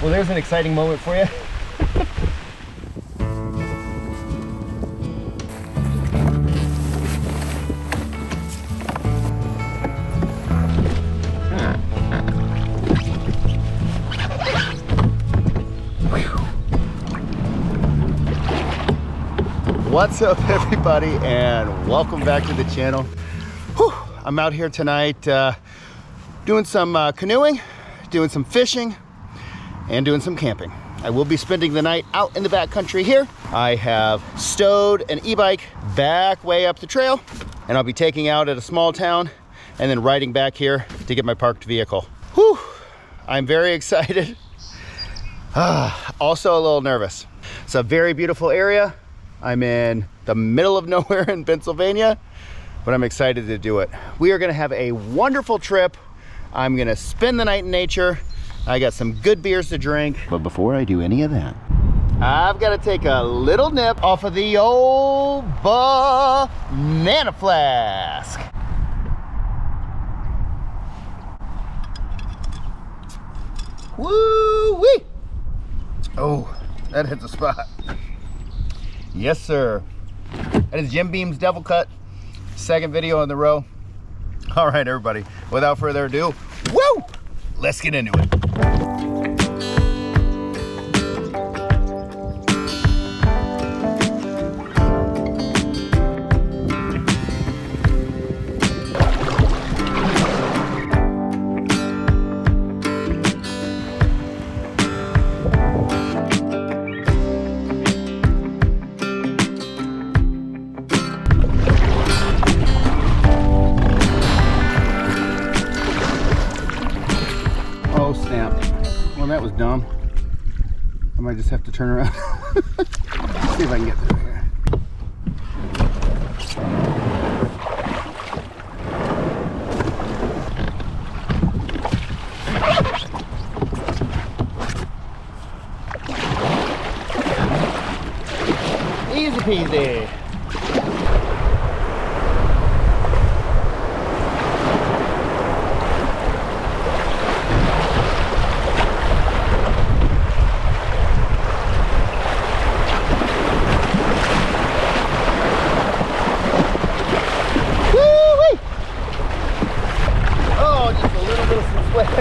Well, there's an exciting moment for you. What's up, everybody, and welcome back to the channel. Whew, I'm out here tonight doing some canoeing, doing some fishing, and doing some camping. I will be spending the night out in the backcountry here. I have stowed an e-bike back way up the trail, and I'll be taking out at a small town and then riding back here to get my parked vehicle. Whew, I'm very excited. Also a little nervous. It's a very beautiful area. I'm in the middle of nowhere in Pennsylvania, but I'm excited to do it. We are gonna have a wonderful trip. I'm gonna spend the night in nature. I got some good beers to drink. But before I do any of that, I've gotta take a little nip off of the old banana flask. Woo-wee! Oh, that hits a spot. Yes, sir. That is Jim Beam's Devil Cut. Second video in the row. All right, everybody. Without further ado, woo! Let's get into it. Oh snap. Well, that was dumb. I might just have to turn around. Let's see if I can get through here. Easy peasy.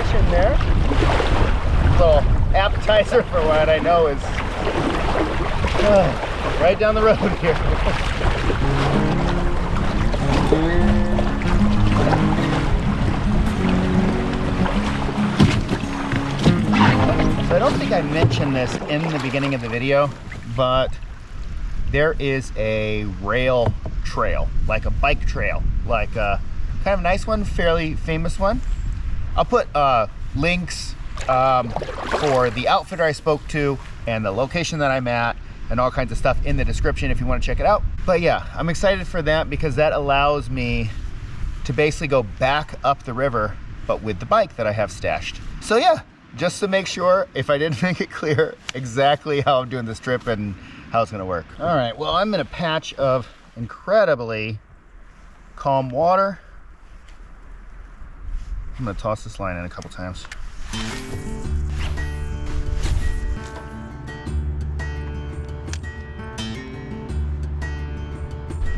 In there. Little appetizer for what I know is right down the road here. So I don't think I mentioned this in the beginning of the video, but there is a rail trail, like a bike trail, like a kind of nice one, fairly famous one. I'll put links for the outfitter I spoke to and the location that I'm at and all kinds of stuff in the description if you want to check it out. But yeah, I'm excited for that because that allows me to basically go back up the river, but with the bike that I have stashed. So yeah, just to make sure, if I didn't make it clear exactly how I'm doing this trip and how it's gonna work. All right, well, I'm in a patch of incredibly calm water. I'm gonna toss this line in a couple times.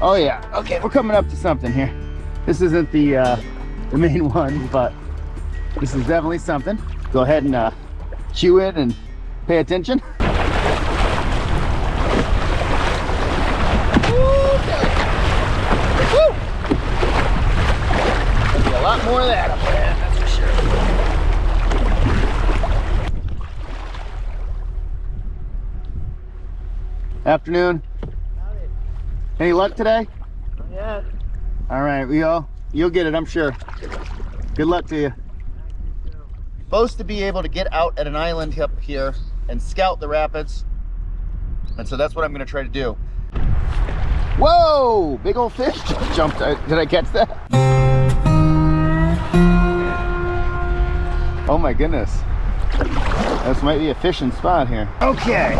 Oh yeah, okay, we're coming up to something here. This isn't the main one, but this is definitely something. Go ahead and chew it and pay attention. A lot more of that up there, that's for sure. Afternoon. Howdy. Any luck today? Not yet. All right, you'll get it, I'm sure. Good luck to you. Supposed to be able to get out at an island up here and scout the rapids, and so that's what I'm going to try to do. Whoa! Big old fish just jumped out. Did I catch that? Oh my goodness. This might be a fishing spot here. Okay.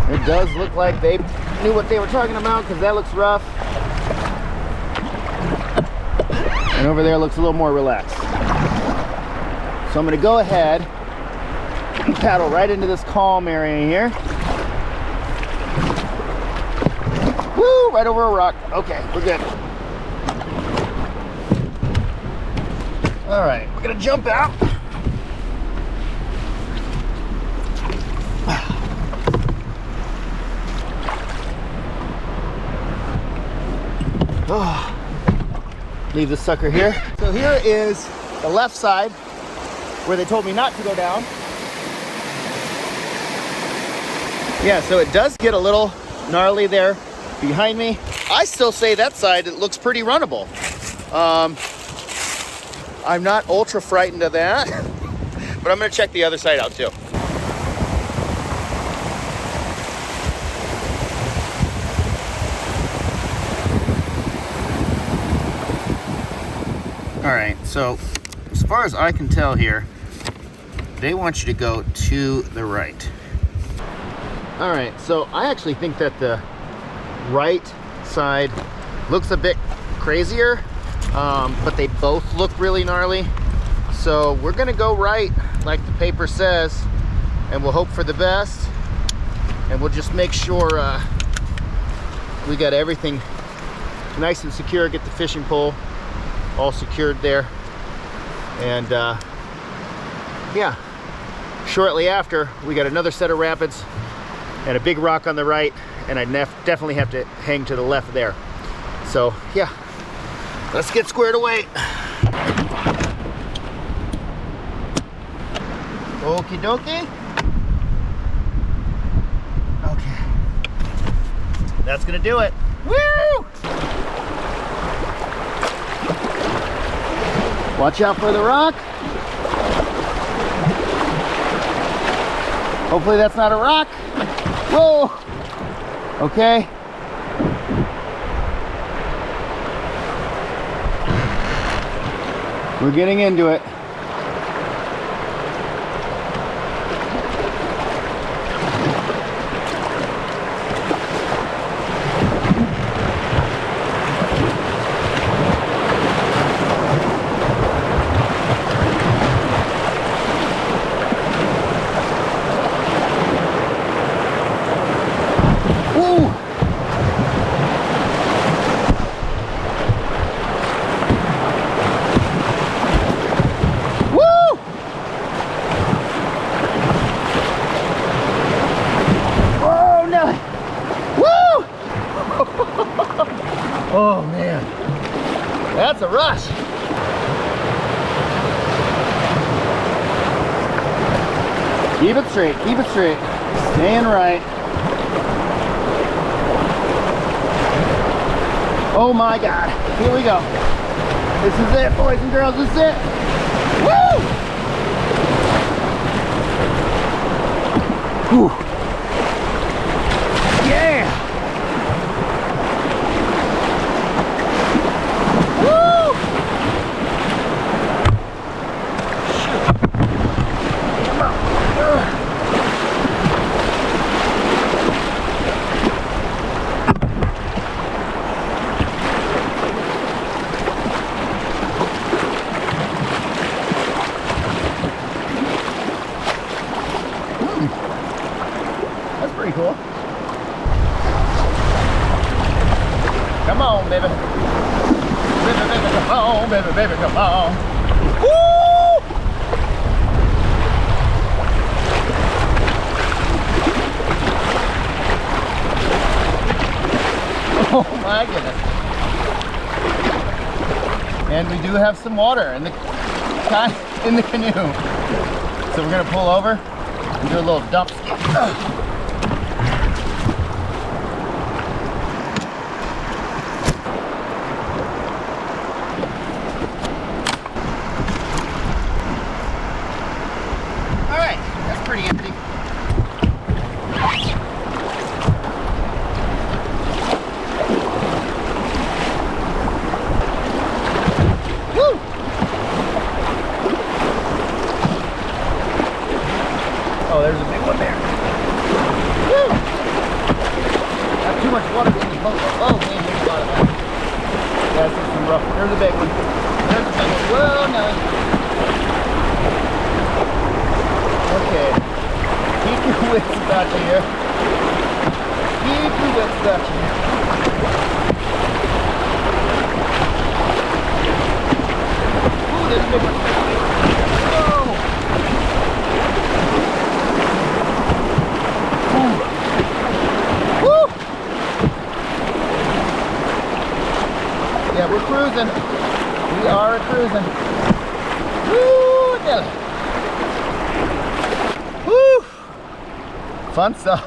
It does look like they knew what they were talking about because that looks rough. And over there looks a little more relaxed. So I'm going to go ahead paddle right into this calm area here. Woo! Right over a rock. Okay, we're good. All right, we're gonna jump out. Oh, leave this sucker here. So here is the left side where they told me not to go down. Yeah, so it does get a little gnarly there behind me. I still say that side, it looks pretty runnable. I'm not ultra frightened of that, but I'm gonna check the other side out too. All right, so as far as I can tell here, they want you to go to the right. All right, so I actually think that the right side looks a bit crazier, but they both look really gnarly. So we're gonna go right like the paper says, and we'll hope for the best. And we'll just make sure we got everything nice and secure, get the fishing pole all secured there. And yeah, shortly after, we got another set of rapids and a big rock on the right, and I definitely have to hang to the left there. So yeah, let's get squared away. Okie dokie. Okay, that's gonna do it. Woo! Watch out for the rock. Hopefully that's not a rock. Whoa! Okay. We're getting into it. Oh man, that's a rush. Keep it straight, keep it straight. Staying right. Oh my God, here we go. This is it, boys and girls, this is it. Woo! Whew. Yeah! That's pretty cool. Come on, baby. Baby, baby, come on. Baby, baby, come on. Woo! Oh my goodness. And we do have some water in the canoe. So we're gonna pull over and do a little dump ski. All right, that's pretty empty. Woo! Oh, there's a big one there. Woo! Not too much water in the boat. Oh, man, there's a lot of that. Yeah, this is some rough. There's a big one. There's a big one. Whoa, no. Okay. Keep your wits about you here. Keep your wits about you here. Ooh, there's a big one. Whoa! Woo! Yeah, we're cruising. We are cruising. Woo! Nelly. Woo! Fun stuff.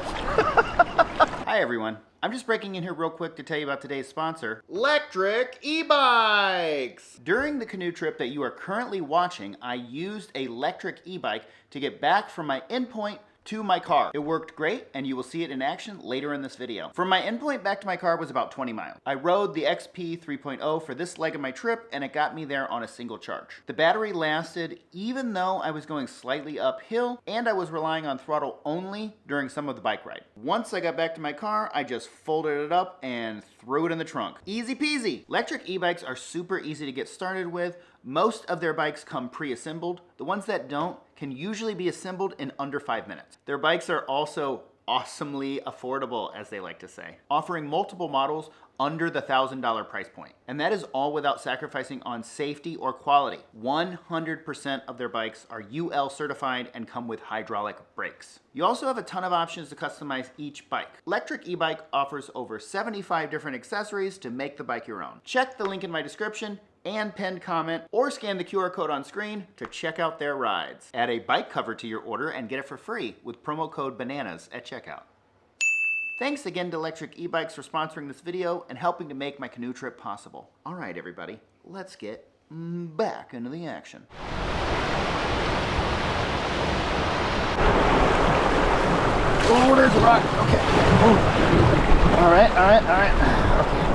Hi everyone. I'm just breaking in here real quick to tell you about today's sponsor, electric e-bikes. During the canoe trip that you are currently watching, I used an electric e-bike to get back from my endpoint to my car. It worked great, and you will see it in action later in this video. From my endpoint back to my car was about 20 miles. I rode the XP 3.0 for this leg of my trip, and it got me there on a single charge. The battery lasted even though I was going slightly uphill, and I was relying on throttle only during some of the bike ride. Once I got back to my car, I just folded it up and threw it in the trunk. Easy peasy. Electric e-bikes are super easy to get started with. Most of their bikes come pre-assembled. The ones that don't can usually be assembled in under 5 minutes. Their bikes are also awesomely affordable, as they like to say, offering multiple models under the $1,000 price point. And that is all without sacrificing on safety or quality. 100% of their bikes are UL certified and come with hydraulic brakes. You also have a ton of options to customize each bike. Electric e-bike offers over 75 different accessories to make the bike your own. Check the link in my description and pinned comment, or scan the QR code on screen to check out their rides. Add a bike cover to your order and get it for free with promo code BANANAS at checkout. Thanks again to Electric e-bikes for sponsoring this video and helping to make my canoe trip possible. All right, everybody, let's get back into the action. Oh, there's a rock. Okay. Ooh. All right. Okay.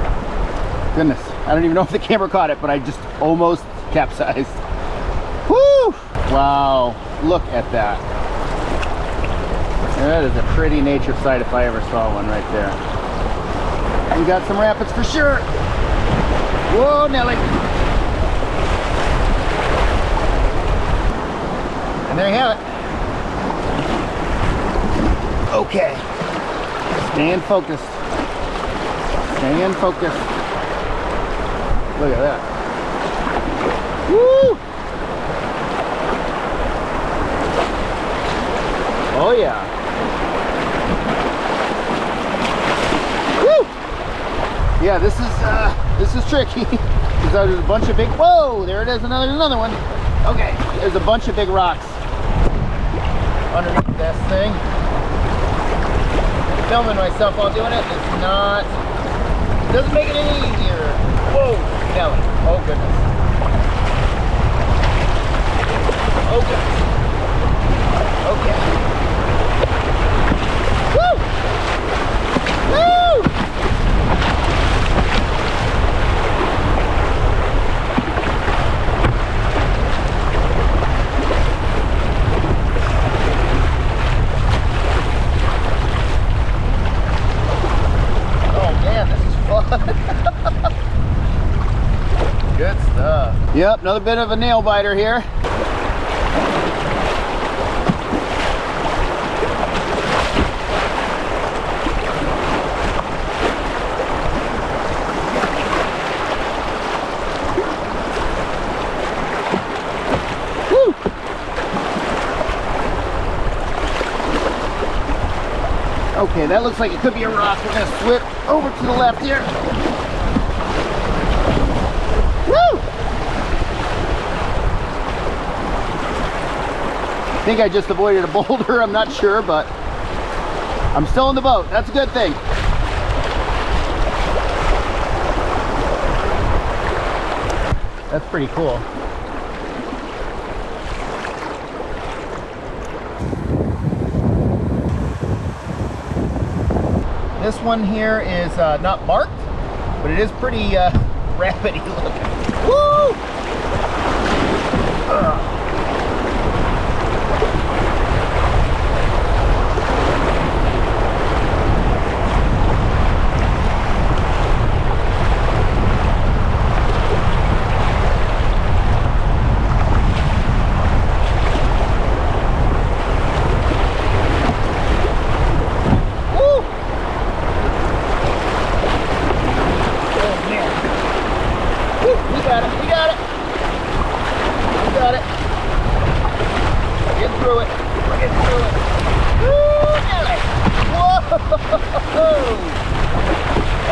Goodness, I don't even know if the camera caught it, but I just almost capsized. Woo! Wow, look at that. That is a pretty nature sight if I ever saw one right there. We got some rapids for sure. Whoa, Nelly. And there you have it. Okay. Staying focused. Staying focused. Look at that. Woo! Oh yeah. Woo! Yeah, this is tricky. Because there's a bunch of big, whoa, there it is, another one. Okay, there's a bunch of big rocks underneath this thing. Filming myself while doing it is not, doesn't make it any easier. Whoa, Nelly, oh goodness. Oh goodness. Okay. Woo! Woo! Good stuff. Yep, another bit of a nail biter here. Woo! Okay, that looks like it could be a rock. We're gonna slip over to the left here. Woo! I think I just avoided a boulder, I'm not sure, but I'm still in the boat. That's a good thing. That's pretty cool. This one here is not marked, but it is pretty rapidy looking. Woo!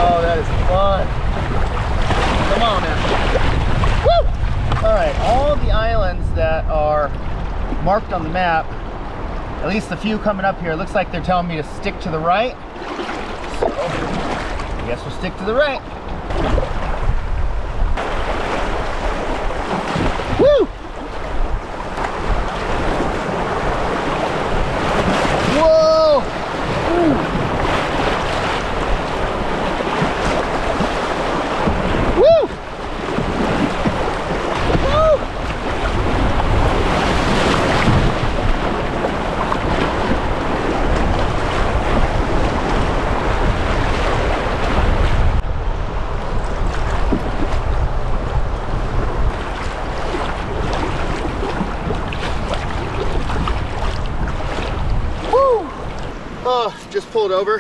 Oh, that is fun. Come on now. Woo! All right, all the islands that are marked on the map, at least the few coming up here, looks like they're telling me to stick to the right. So, I guess we'll stick to the right. Woo! Whoa! Ooh. Woo! Woo! Oh, just pulled over,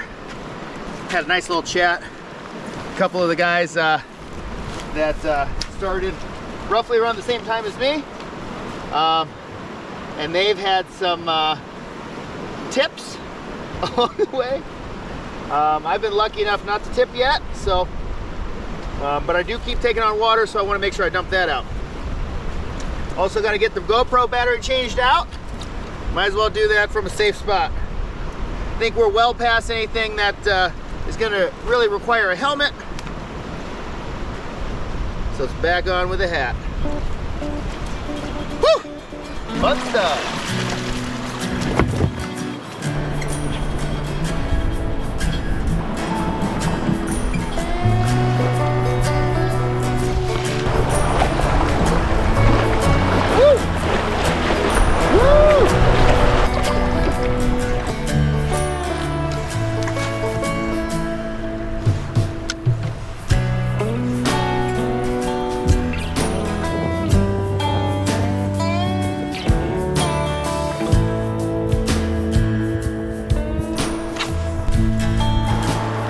had a nice little chat. A couple of the guys that started roughly around the same time as me, and they've had some tips along the way. I've been lucky enough not to tip yet, so but I do keep taking on water, so I want to make sure I dump that out. Also got to get the GoPro battery changed out. Might as well do that from a safe spot. I think we're well past anything that is going to really require a helmet. So it's back on with a hat. Woo! Fun stuff.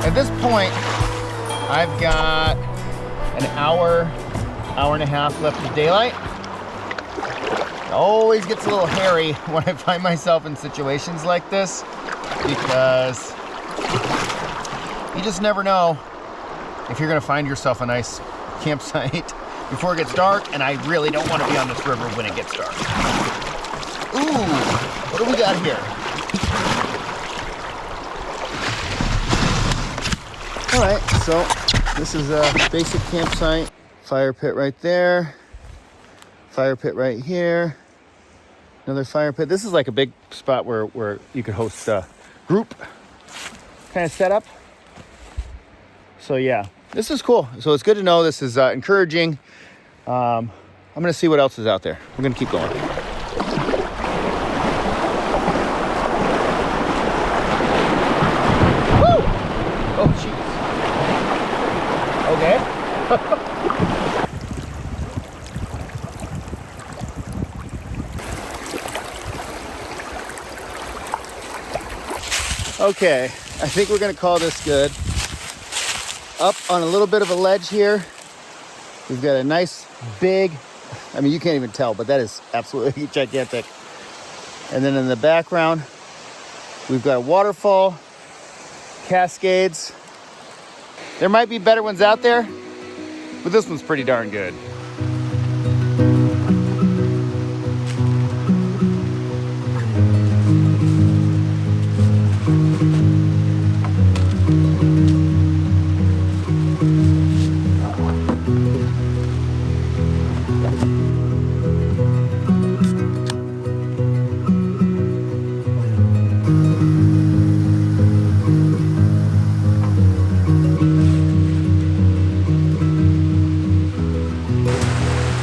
At this point, I've got an hour and a half left of daylight. It always gets a little hairy when I find myself in situations like this, because you just never know if you're gonna find yourself a nice campsite before it gets dark, and I really don't want to be on this river when it gets dark. Ooh, what do we got here? All right, so this is a basic campsite. Fire pit right there. Fire pit right here. Another fire pit. This is like a big spot where you could host a group kind of setup. So yeah, this is cool. So it's good to know. This is encouraging. I'm gonna see what else is out there. We're gonna keep going. Woo! Oh, jeez. Okay. Okay, I think we're gonna call this good. Up on a little bit of a ledge here, we've got a nice big, I mean, you can't even tell, but that is absolutely gigantic. And then in the background, we've got a waterfall, cascades. There might be better ones out there, but this one's pretty darn good.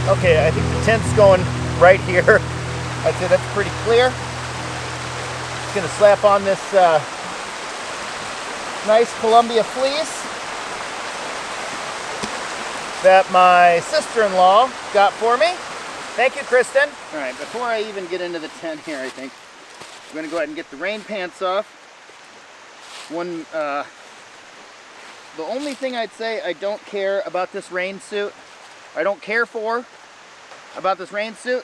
Okay, I think the tent's going right here. I'd say that's pretty clear. Just gonna slap on this nice Columbia fleece that my sister-in-law got for me. Thank you, Kristen. All right, before I even get into the tent here, I think I'm gonna go ahead and get the rain pants off. The only thing I'd say I don't care about this rain suit, I don't care for about this rain suit,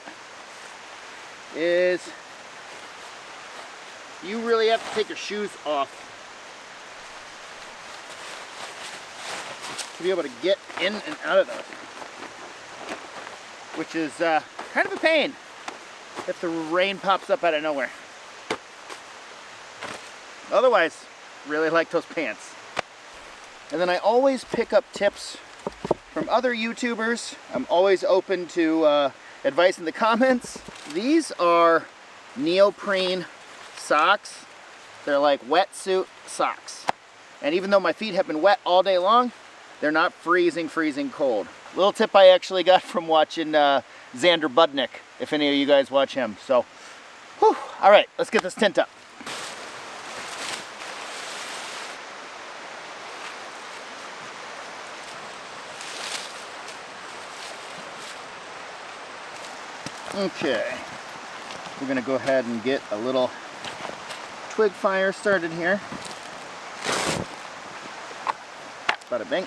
is you really have to take your shoes off. be able to get in and out of those, which is kind of a pain if the rain pops up out of nowhere. Otherwise, really like those pants. And then I always pick up tips from other YouTubers. I'm always open to advice in the comments. These are neoprene socks. They're like wetsuit socks. And even though my feet have been wet all day long, they're not freezing cold. Little tip I actually got from watching Xander Budnick, if any of you guys watch him. So, whew. All right, let's get this tent up. Okay, we're gonna go ahead and get a little twig fire started here. Bada bing.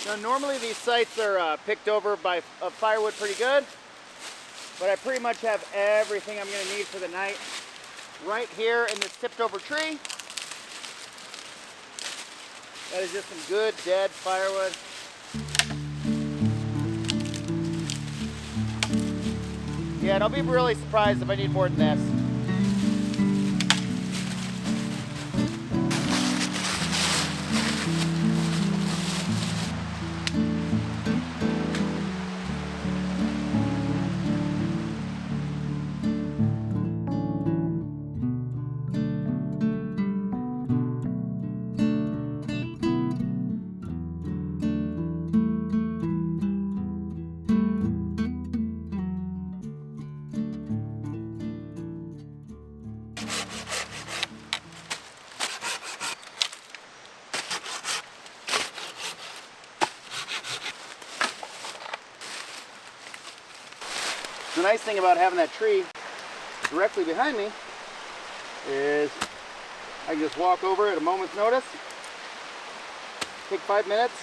Now normally these sites are picked over by firewood pretty good, but I pretty much have everything I'm going to need for the night right here in this tipped over tree. That is just some good dead firewood. Yeah, and I'll be really surprised if I need more than this. The nice thing about having that tree directly behind me is I can just walk over at a moment's notice, take 5 minutes,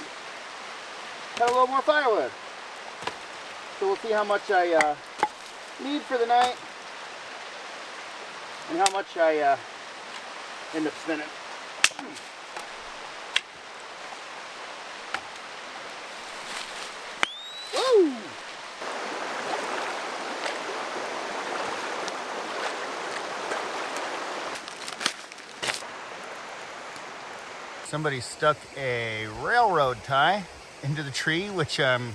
cut a little more firewood. So we'll see how much I need for the night and how much I end up spending. Woo! Somebody stuck a railroad tie into the tree, which I'm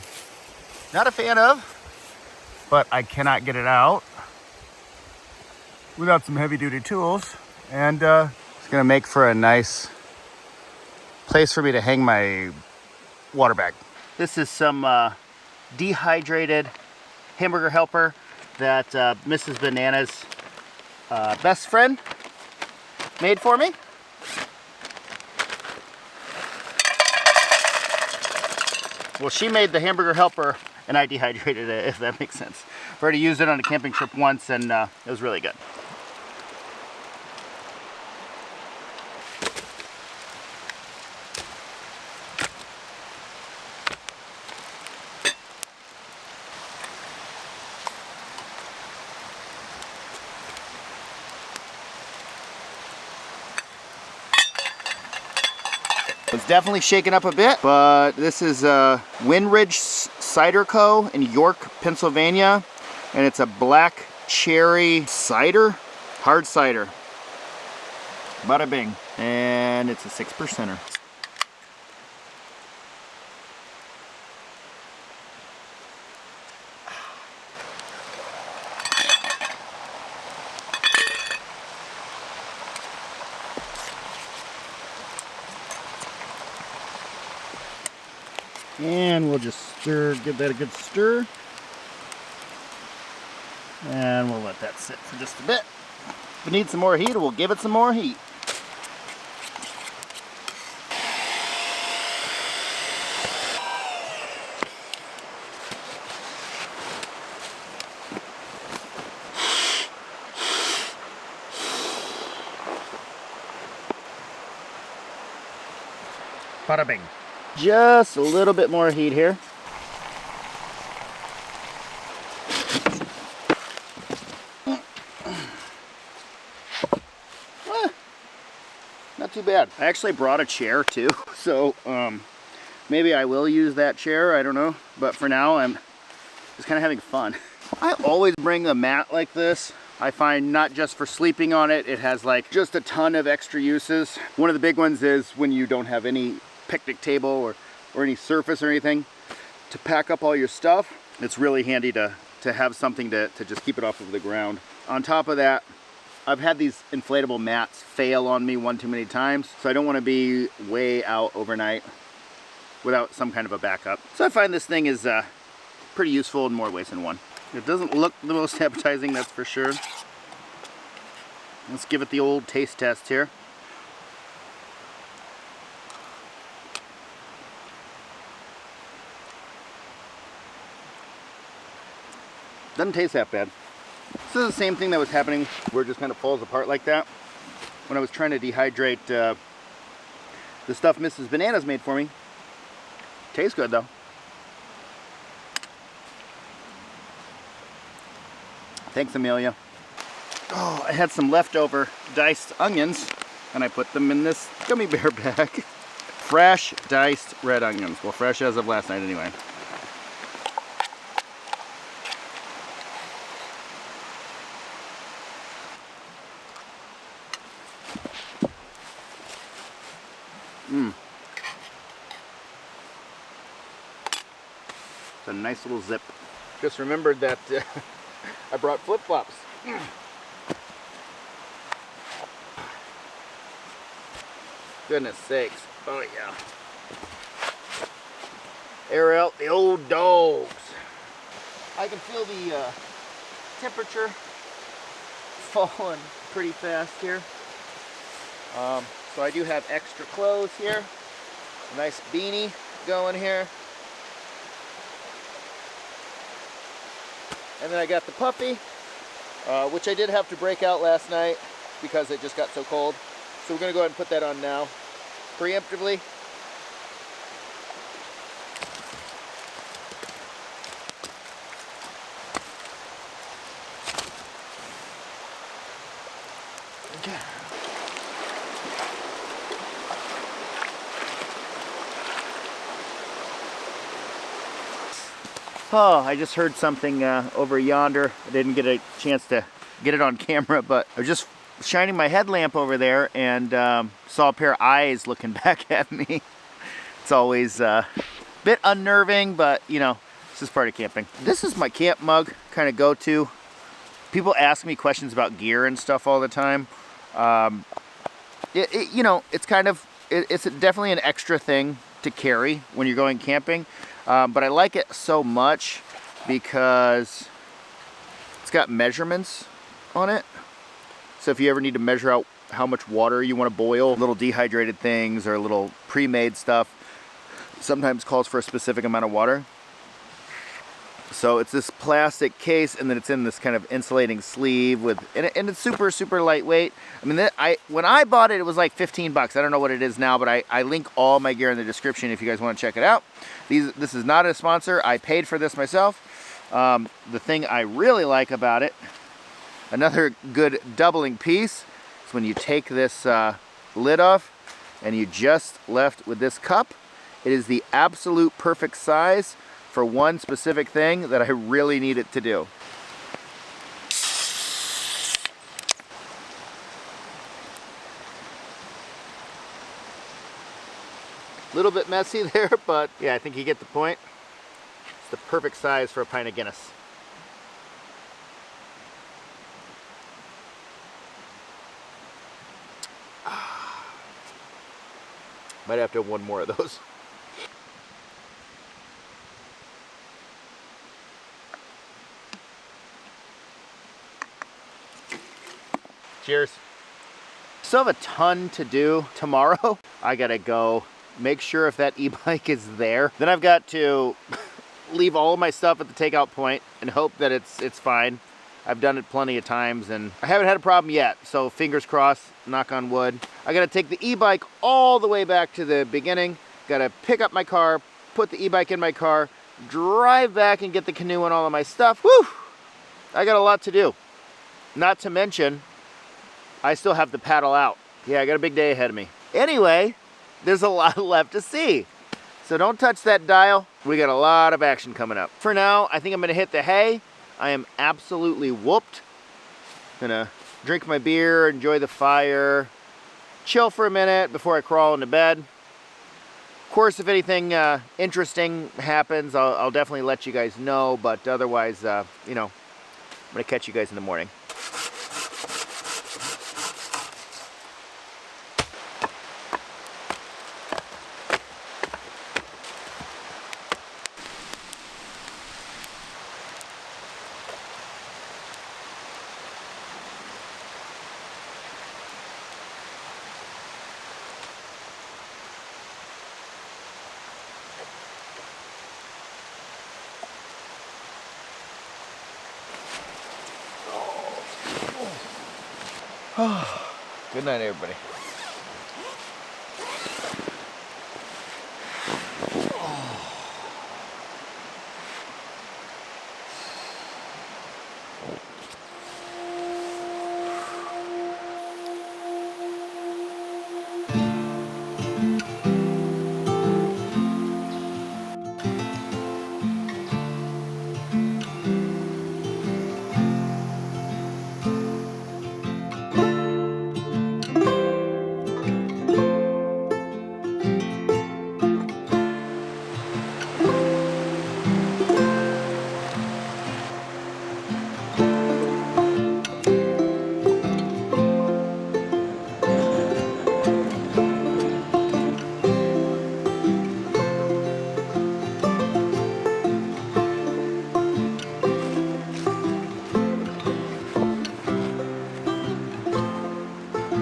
not a fan of, but I cannot get it out without some heavy-duty tools. And it's gonna make for a nice place for me to hang my water bag. This is some dehydrated hamburger helper that Mrs. Banana's best friend made for me. Well, she made the hamburger helper and I dehydrated it, if that makes sense. I've already used it on a camping trip once and it was really good. It's definitely shaken up a bit, but this is Windridge Cider Co. in York, Pennsylvania, and it's a black cherry cider, hard cider. Bada bing. And it's a 6%er. And we'll just stir, give that a good stir. And we'll let that sit for just a bit. If it needs some more heat, we'll give it some more heat. Bada bing. Just a little bit more heat here. Not too bad. I actually brought a chair too, so maybe I will use that chair, I don't know. But for now, I'm just kind of having fun. I always bring a mat like this. I find not just for sleeping on it, it has like just a ton of extra uses. One of the big ones is when you don't have any picnic table or any surface or anything to pack up all your stuff. It's really handy to have something to just keep it off of the ground. On top of that, I've had these inflatable mats fail on me one too many times, so I don't want to be way out overnight without some kind of a backup. So I find this thing is pretty useful in more ways than one. It doesn't look the most appetizing, that's for sure. Let's give it the old taste test here. Doesn't taste that bad. This is the same thing that was happening where it just kind of falls apart like that when I was trying to dehydrate the stuff Mrs. Bananas made for me. Tastes good though. Thanks, Amelia. Oh, I had some leftover diced onions and I put them in this gummy bear bag. Fresh diced red onions. Well, fresh as of last night anyway. It's a nice little zip. Just remembered that I brought flip-flops. Goodness sakes. Oh yeah. Air out the old dogs. I can feel the temperature falling pretty fast here. So I do have extra clothes here. A nice beanie going here. And then I got the puppy, which I did have to break out last night because it just got so cold. So we're going to go ahead and put that on now, preemptively. Okay. Oh, I just heard something over yonder. I didn't get a chance to get it on camera, but I was just shining my headlamp over there and saw a pair of eyes looking back at me. It's always a bit unnerving, but you know, this is part of camping. This is my camp mug, kind of go-to. People ask me questions about gear and stuff all the time. You know, it's definitely an extra thing to carry when you're going camping. But I like it so much because it's got measurements on it. So if you ever need to measure out how much water you want to boil, little dehydrated things or little pre-made stuff sometimes calls for a specific amount of water. So it's this plastic case, and then it's in this kind of insulating sleeve with, and it's super, super lightweight. I mean, when I bought it, it was like 15 bucks. I don't know what it is now, but I link all my gear in the description if you guys want to check it out. This is not a sponsor. I paid for this myself. The thing I really like about it, another good doubling piece, is when you take this lid off and you just left with this cup. It is the absolute perfect size for one specific thing that I really need it to do. A little bit messy there, but yeah, I think you get the point. It's the perfect size for a pint of Guinness. Might have to have one more of those. Cheers. Still have a ton to do tomorrow. I gotta go make sure if that e-bike is there. Then I've got to leave all of my stuff at the takeout point and hope that it's fine. I've done it plenty of times and I haven't had a problem yet, so fingers crossed, knock on wood. I gotta take the e-bike all the way back to the beginning, gotta pick up my car, put the e-bike in my car, drive back and get the canoe and all of my stuff. Whew! I got a lot to do. Not to mention, I still have to paddle out. Yeah, I got a big day ahead of me. Anyway, there's a lot left to see. So don't touch that dial. We got a lot of action coming up. For now, I think I'm gonna hit the hay. I am absolutely whooped. Gonna drink my beer, enjoy the fire, chill for a minute before I crawl into bed. Of course, if anything interesting happens, I'll definitely let you guys know, but otherwise, you know, I'm gonna catch you guys in the morning. Good night, everybody.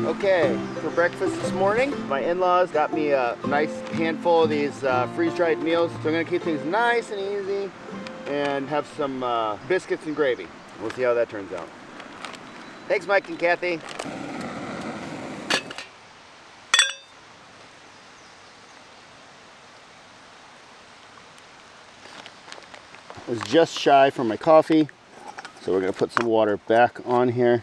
Okay, for breakfast this morning, my in-laws got me a nice handful of these freeze-dried meals. So I'm gonna keep things nice and easy and have some biscuits and gravy. We'll see how that turns out. Thanks, Mike and Kathy. I was just shy from my coffee, so we're gonna put some water back on here.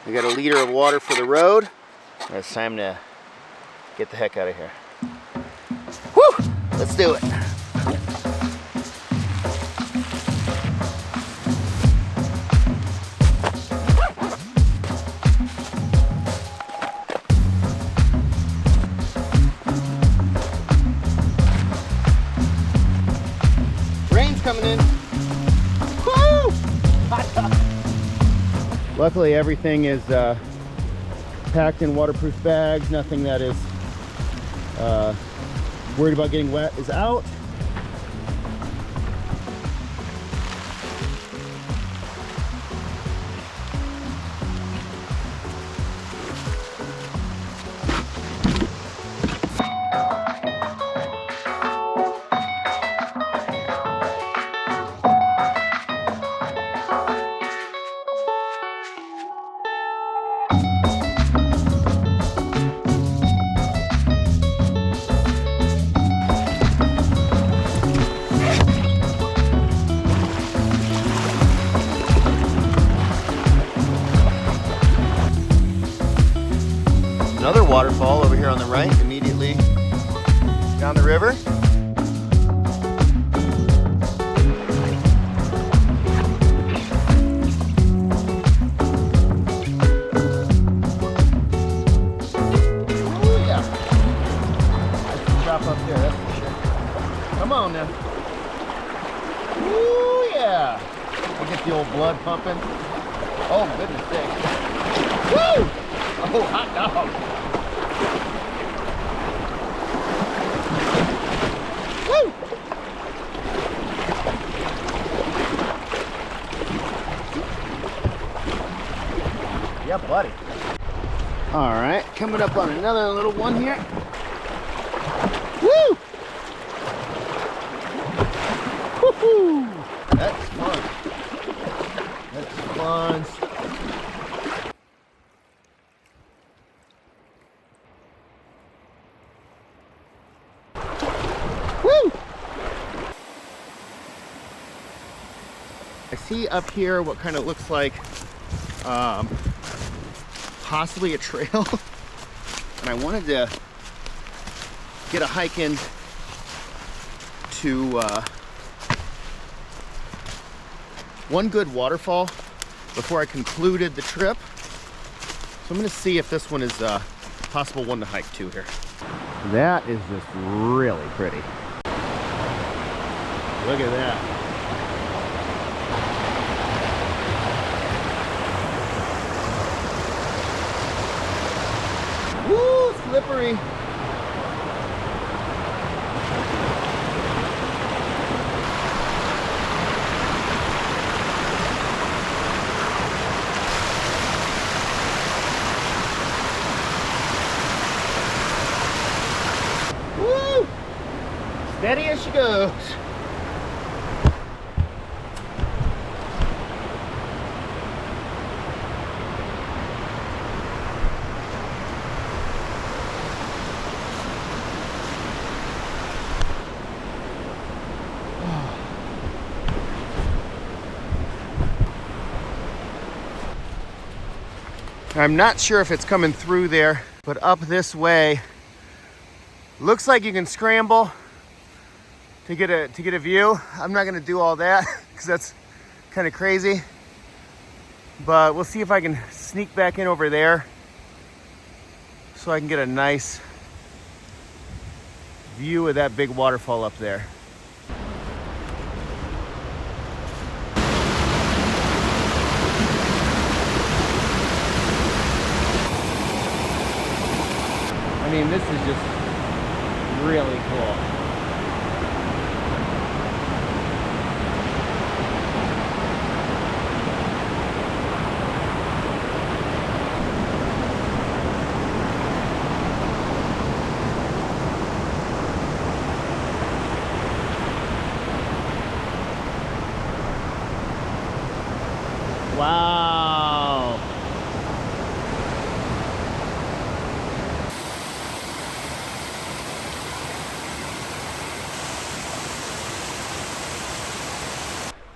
We got a liter of water for the road. It's time to get the heck out of here. Woo! Let's do it. Rain's coming in. Woo! Luckily, everything is packed in waterproof bags. Nothing that is worried about getting wet is out. waterfall over here on the right, immediately down the river. Oh yeah, I can drop up there, that's for sure. Come on now. Oh yeah, I get the old blood pumping. Oh goodness sakes. Woo! Oh, hot dog. Woo! Yeah, buddy. All right, coming up on another little one here. Woo! Woohoo! That's fun. That's fun. Woo! I see up here what kind of looks like possibly a trail, and I wanted to get a hike in to one good waterfall before I concluded the trip. So I'm going to see if this one is a possible one to hike to here. That is just really pretty. Look at that. Woo, slippery. Woo! Steady as she goes. I'm not sure if it's coming through there, but up this way, looks like you can scramble to get a view. I'm not gonna do all that because that's kind of crazy, but we'll see if I can sneak back in over there so I can get a nice view of that big waterfall up there. I mean, this is just really cool. Wow.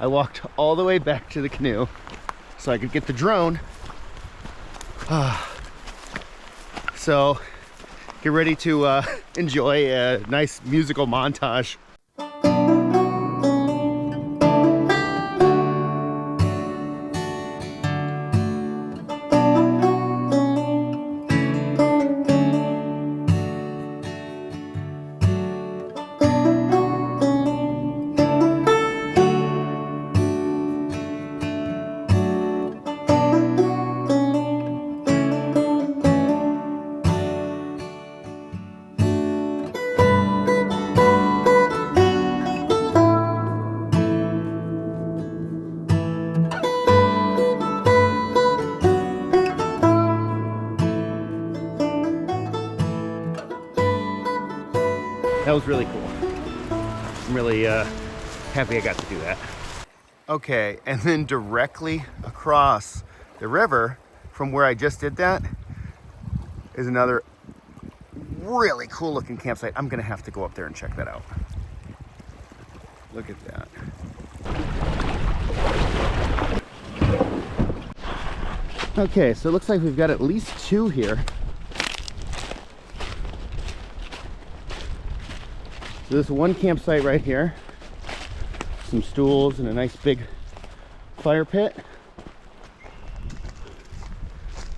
I walked all the way back to the canoe so I could get the drone. So get ready to enjoy a nice musical montage. That was really cool. I'm really happy I got to do that. Okay, and then directly across the river from where I just did that is another really cool looking campsite. I'm gonna have to go up there and check that out. Look at that. Okay, so it looks like we've got at least two here. So this one campsite right here, some stools and a nice big fire pit.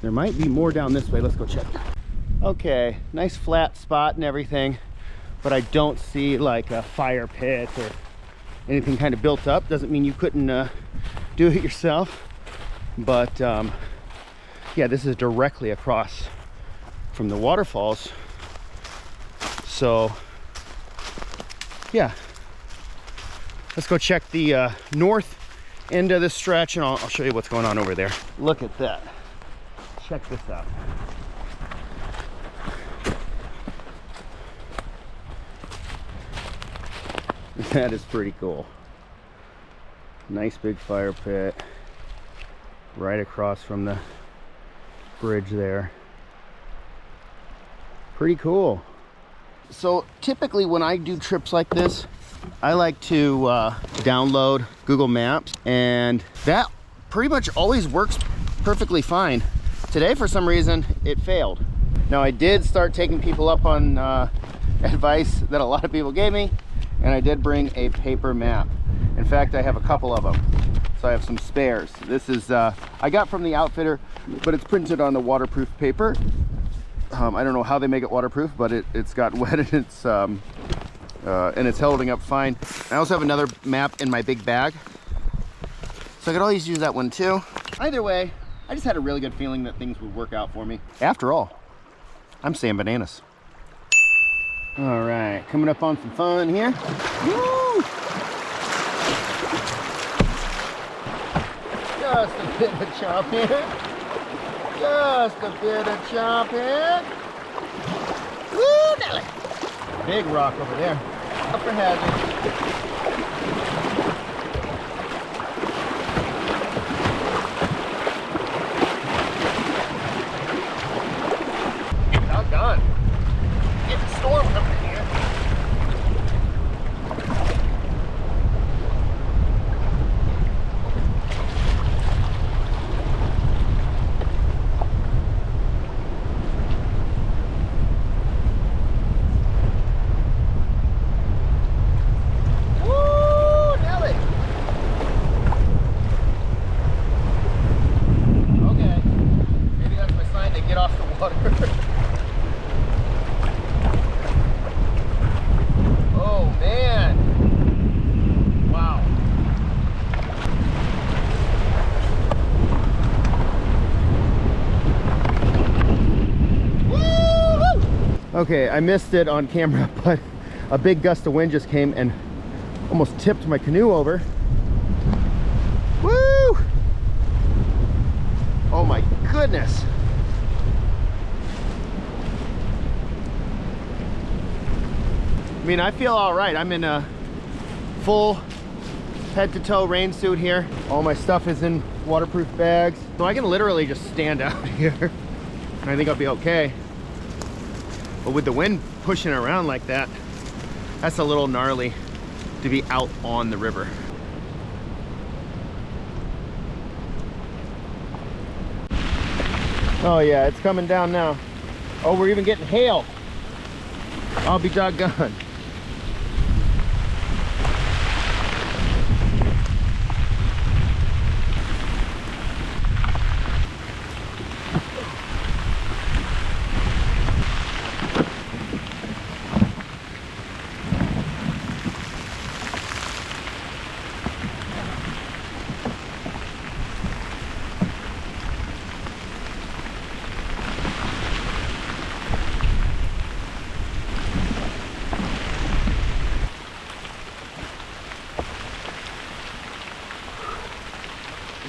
There might be more down this way. Let's go check. Okay, nice flat spot and everything, but I don't see like a fire pit or anything kind of built up. Doesn't mean you couldn't do it yourself, but yeah, this is directly across from the waterfalls. So yeah, let's go check the north end of this stretch, and I'll show you what's going on over there. Look at that. Check this out. That is pretty cool. Nice big fire pit right across from the bridge there. Pretty cool. So typically when I do trips like this, I like to download Google Maps, and that pretty much always works perfectly fine. Today, for some reason, it failed. Now, I did start taking people up on advice that a lot of people gave me, and I did bring a paper map. In fact, I have a couple of them, so I have some spares. This is I got from the outfitter, but it's printed on the waterproof paper. I don't know how they make it waterproof, but it's got wet and it's holding up fine. I also have another map in my big bag, so I could always use that one too. Either way, I just had a really good feeling that things would work out for me. After all, I'm saying bananas. All right, coming up on some fun here. Woo! Just a bit of chomping. Just a bit of chomping. Woo, Nelly! Big rock over there. Up for hazard. Doggone. Getting a storm coming in here. Okay, I missed it on camera, but a big gust of wind just came and almost tipped my canoe over. Woo! Oh my goodness. I mean, I feel all right. I'm in a full head to toe rain suit here. All my stuff is in waterproof bags. So I can literally just stand out here and I think I'll be okay. But with the wind pushing around like that, that's a little gnarly to be out on the river. Oh yeah, it's coming down now. Oh, we're even getting hail. I'll be doggone.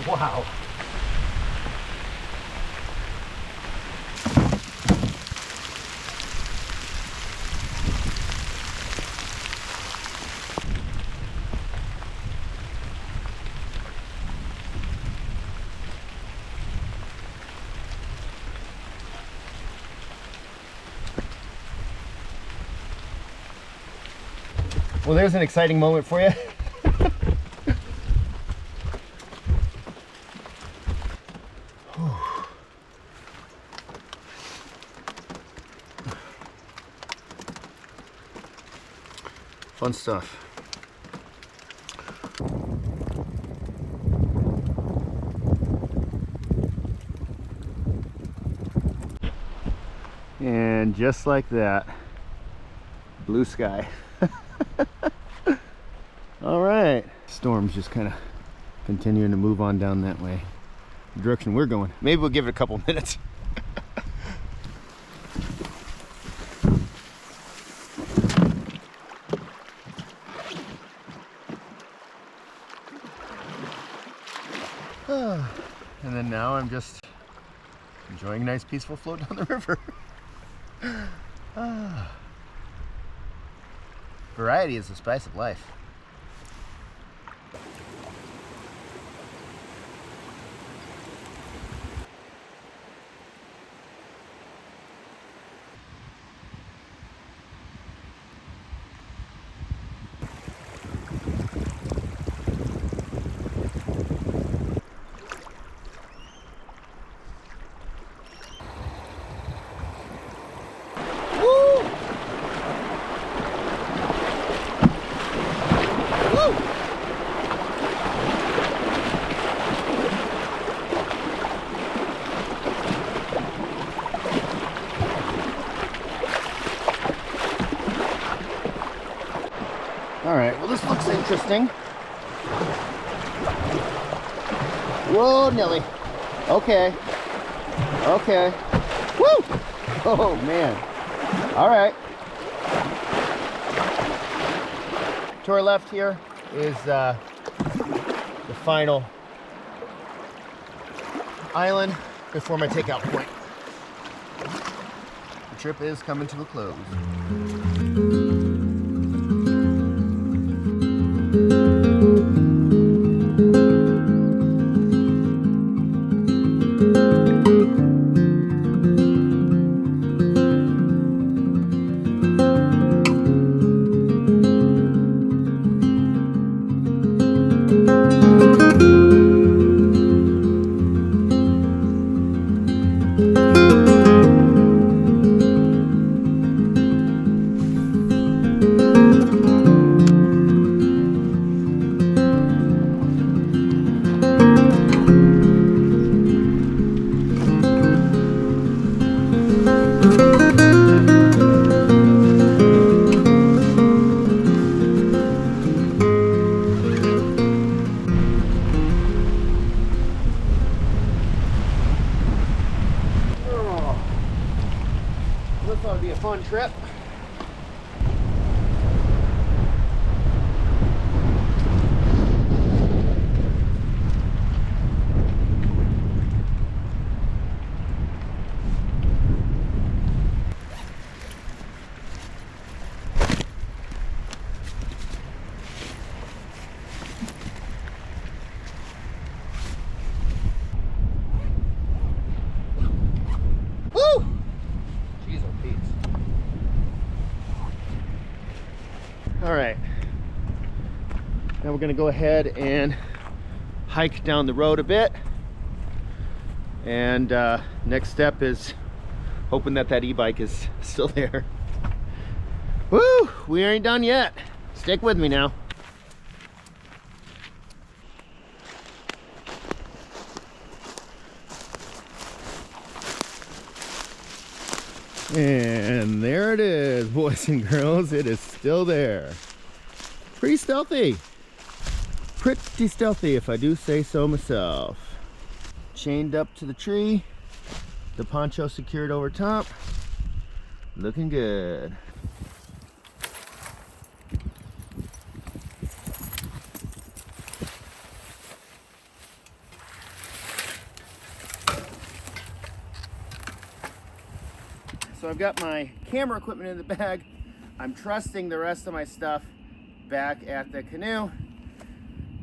Wow. Well, there's an exciting moment for you. Fun stuff. And just like that, blue sky. All right, storm's just kind of continuing to move on down that way, the direction we're going. Maybe we'll give it a couple minutes. And then now I'm just enjoying a nice peaceful float down the river. Variety is the spice of life. All right, well, this looks interesting. Whoa, Nelly. Okay. Okay. Woo! Oh, man. All right. To our left here is the final island before my takeout point. The trip is coming to a close. This ought to be a fun trip. All right, now we're gonna go ahead and hike down the road a bit, and next step is hoping that e-bike is still there. Woo, we ain't done yet. Stick with me now. And there it is, boys and girls. It is still there. Pretty stealthy. Pretty stealthy, if I do say so myself. Chained up to the tree. The poncho secured over top. Looking good. So I've got my camera equipment in the bag. I'm trusting the rest of my stuff back at the canoe.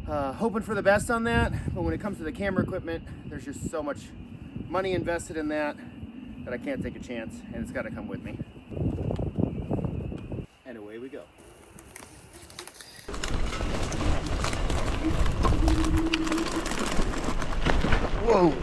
Hoping for the best on that, but when it comes to the camera equipment, there's just so much money invested in that I can't take a chance, and it's got to come with me. And away we go. Whoa!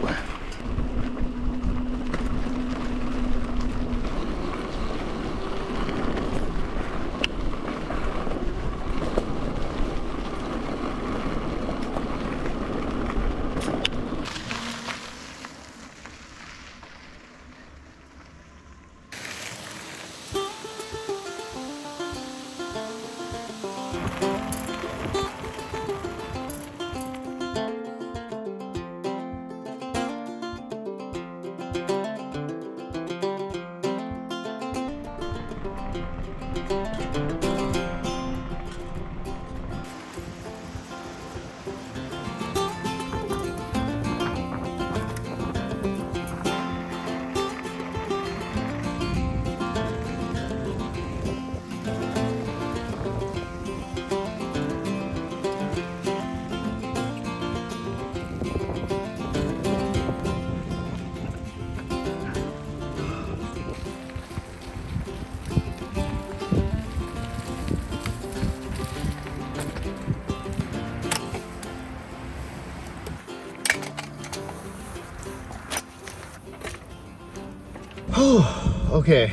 Okay,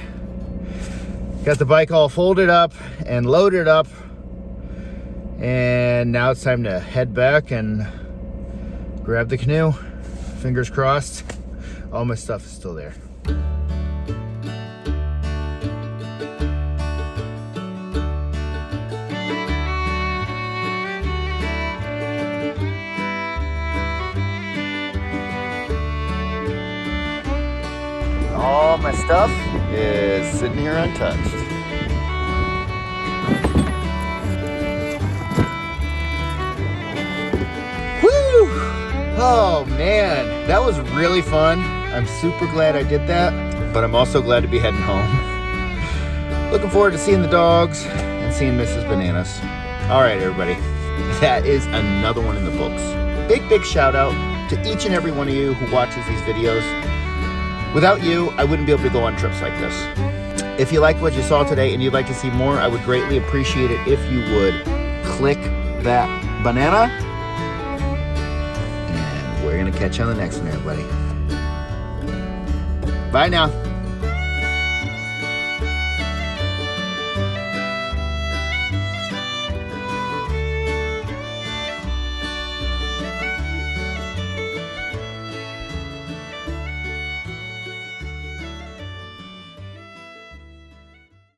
got the bike all folded up and loaded up, and now it's time to head back and grab the canoe. Fingers crossed, all my stuff is still there. All my stuff is sitting here untouched. Woo! Oh man, that was really fun. I'm super glad I did that, but I'm also glad to be heading home. Looking forward to seeing the dogs and seeing Mrs. Bananas. All right, everybody, that is another one in the books. Big shout out to each and every one of you who watches these videos. Without you, I wouldn't be able to go on trips like this. If you liked what you saw today and you'd like to see more, I would greatly appreciate it if you would click that banana. And we're gonna catch you on the next one, everybody. Bye now.